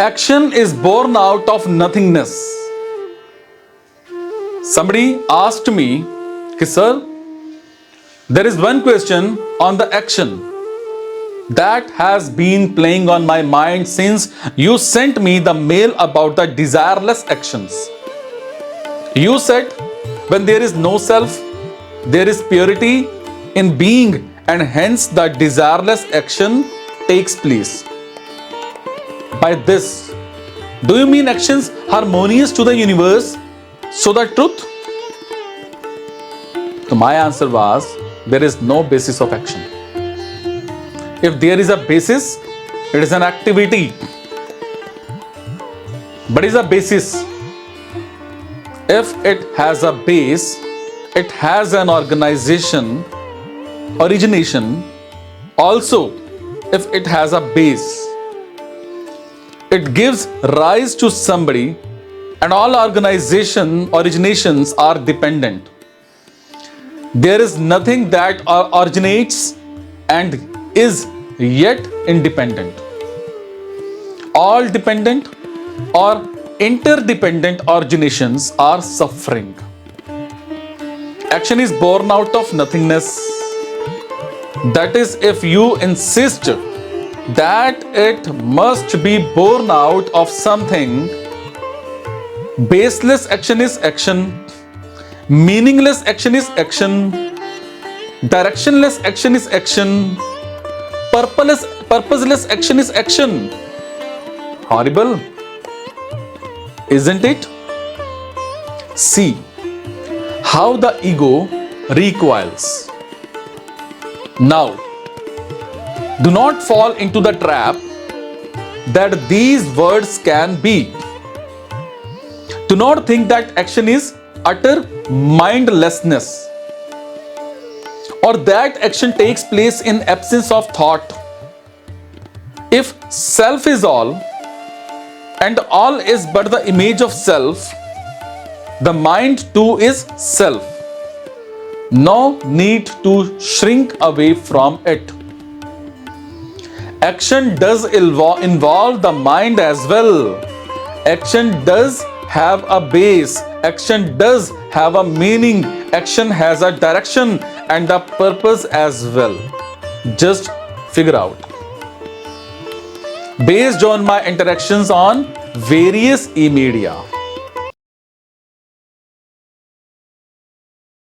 Action is born out of nothingness. Somebody asked me, Sir, there is one question on the action that has been playing on my mind since you sent me the mail about the desireless actions. You said, when there is no self, there is purity in being, and hence the desireless action takes place. By this, do you mean actions harmonious to the universe? So the truth? So my answer was, there is no basis of action. If there is a basis, it is an activity. But is a basis. If it has a base, it has an origination. Also, if it has a base, it gives rise to somebody, and all originations are dependent. There is nothing that originates and is yet independent. All dependent or interdependent originations are suffering. Action is born out of nothingness. That is, if you insist that it must be born out of something, baseless action is action, meaningless action is action, directionless action is action, purposeless action is action. Horrible, isn't it? See how the ego recoils. Now, do not fall into the trap that these words can be. Do not think that action is utter mindlessness, or that action takes place in absence of thought. If self is all, and all is but the image of self, the mind too is self. No need to shrink away from it. Action does involve the mind as well. Action does have a base. Action does have a meaning. Action has a direction and a purpose as well. Just figure out. Based on my interactions on various e-media,